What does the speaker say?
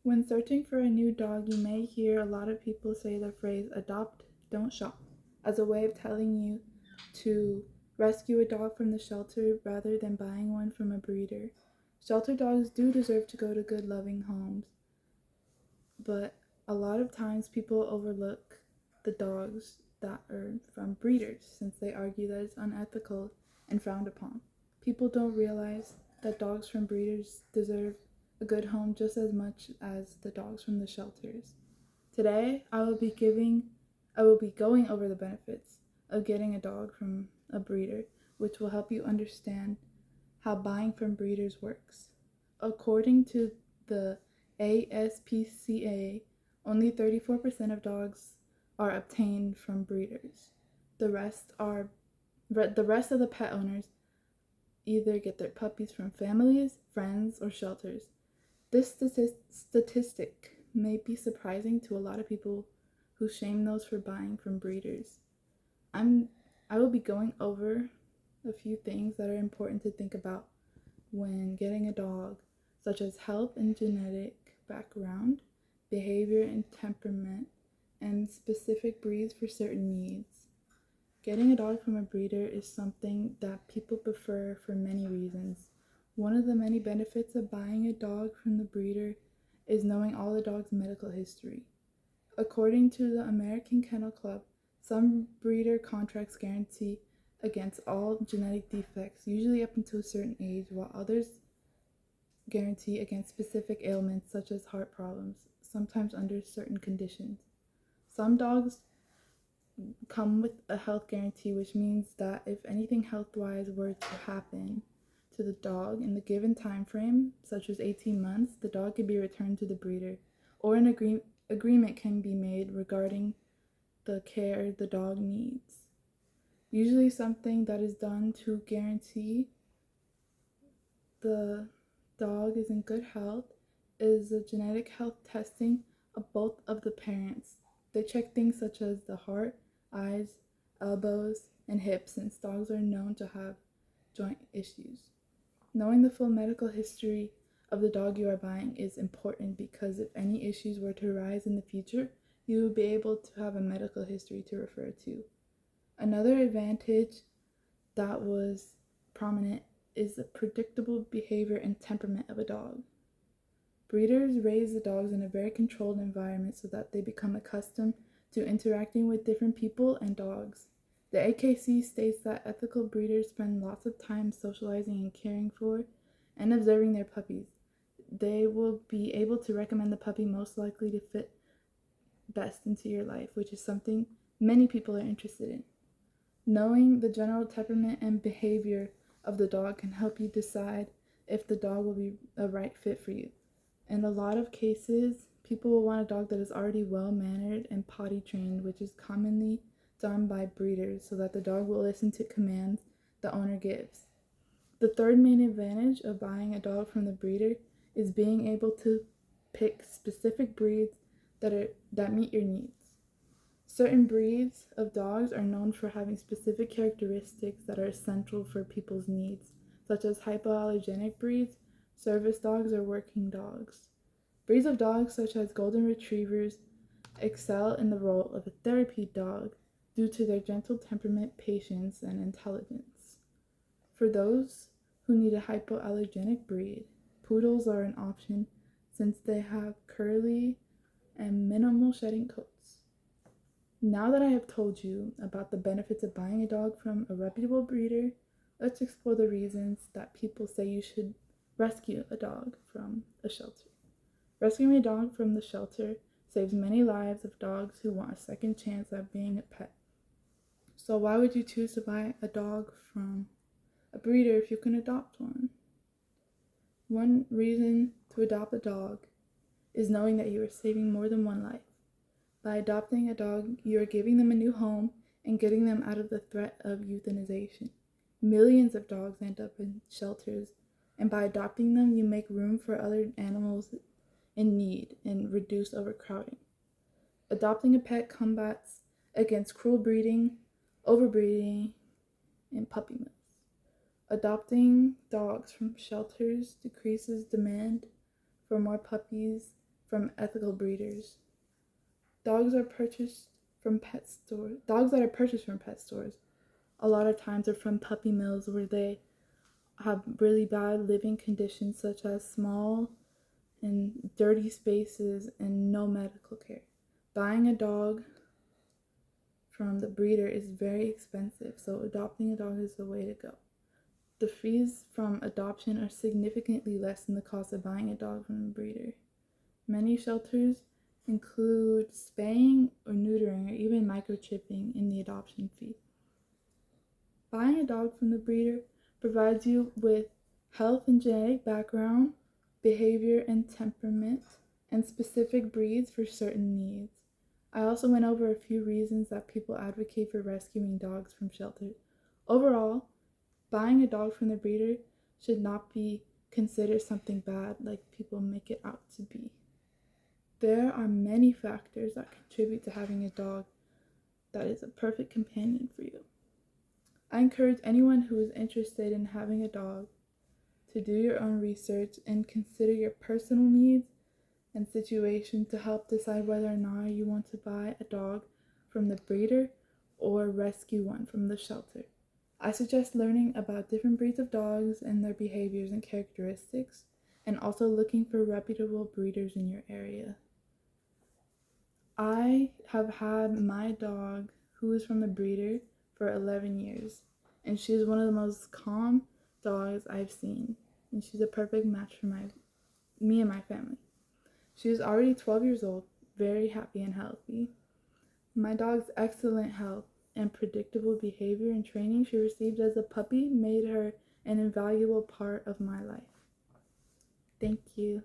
When searching for a new dog, you may hear a lot of people say the phrase adopt, don't shop, as a way of telling you to rescue a dog from the shelter rather than buying one from a breeder. Shelter dogs do deserve to go to good, loving homes, but a lot of times people overlook the dogs that are from breeders since they argue that it's unethical and frowned upon. People don't realize that dogs from breeders deserve a good home just as much as the dogs from the shelters. Today, I will be going over the benefits of getting a dog from a breeder, which will help you understand how buying from breeders works. According to the ASPCA, only 34% of dogs are obtained from breeders. The rest of the pet owners either get their puppies from families, friends, or shelters. This statistic may be surprising to a lot of people who shame those for buying from breeders. I will be going over a few things that are important to think about when getting a dog, such as health and genetic background, behavior and temperament, and specific breeds for certain needs. Getting a dog from a breeder is something that people prefer for many reasons. One of the many benefits of buying a dog from the breeder is knowing all the dog's medical history. According to the American Kennel Club, some breeder contracts guarantee against all genetic defects, usually up until a certain age, while others guarantee against specific ailments such as heart problems, sometimes under certain conditions. Some dogs come with a health guarantee, which means that if anything health-wise were to happen to the dog in the given time frame, such as 18 months, the dog could be returned to the breeder, or an agreement can be made regarding the care the dog needs. Usually something that is done to guarantee the dog is in good health is the genetic health testing of both of the parents. They check things such as the heart, eyes, elbows, and hips, since dogs are known to have joint issues. Knowing the full medical history of the dog you are buying is important because if any issues were to arise in the future, you will be able to have a medical history to refer to. Another advantage that was prominent is the predictable behavior and temperament of a dog. Breeders raise the dogs in a very controlled environment so that they become accustomed to interacting with different people and dogs. The AKC states that ethical breeders spend lots of time socializing and caring for and observing their puppies. They will be able to recommend the puppy most likely to fit best into your life, which is something many people are interested in. Knowing the general temperament and behavior of the dog can help you decide if the dog will be a right fit for you. In a lot of cases, people will want a dog that is already well-mannered and potty trained, which is commonly done by breeders so that the dog will listen to commands the owner gives. The third main advantage of buying a dog from the breeder is being able to pick specific breeds that meet your needs. Certain breeds of dogs are known for having specific characteristics that are essential for people's needs, such as hypoallergenic breeds, service dogs, or working dogs. Breeds of dogs such as golden retrievers excel in the role of a therapy dog due to their gentle temperament, patience, and intelligence. For those who need a hypoallergenic breed, poodles are an option since they have curly and minimal shedding coats. Now that I have told you about the benefits of buying a dog from a reputable breeder, let's explore the reasons that people say you should rescue a dog from a shelter. Rescuing a dog from the shelter saves many lives of dogs who want a second chance at being a pet. So why would you choose to buy a dog from a breeder if you can adopt one? One reason to adopt a dog is knowing that you are saving more than one life. By adopting a dog, you are giving them a new home and getting them out of the threat of euthanization. Millions of dogs end up in shelters, and by adopting them, you make room for other animals in need and reduce overcrowding. Adopting a pet combats against cruel breeding, overbreeding, and puppy mills. Adopting dogs from shelters decreases demand for more puppies from ethical breeders. Dogs are purchased from pet stores. Dogs that are purchased from pet stores a lot of times are from puppy mills where they have really bad living conditions, such as small and dirty spaces and no medical care. Buying a dog from the breeder is very expensive, so adopting a dog is the way to go. The fees from adoption are significantly less than the cost of buying a dog from the breeder. Many shelters include spaying or neutering or even microchipping in the adoption fee. Buying a dog from the breeder provides you with health and genetic background, behavior and temperament, and specific breeds for certain needs. I also went over a few reasons that people advocate for rescuing dogs from shelters. Overall, buying a dog from the breeder should not be considered something bad like people make it out to be. There are many factors that contribute to having a dog that is a perfect companion for you. I encourage anyone who is interested in having a dog to do your own research and consider your personal needs and situation to help decide whether or not you want to buy a dog from the breeder or rescue one from the shelter. I suggest learning about different breeds of dogs and their behaviors and characteristics, and also looking for reputable breeders in your area. I have had my dog, who is from the breeder, for 11 years, and she is one of the most calm dogs I've seen, and she's a perfect match for me and my family. She is already 12 years old, very happy and healthy. My dog's excellent health and predictable behavior and training she received as a puppy made her an invaluable part of my life. Thank you.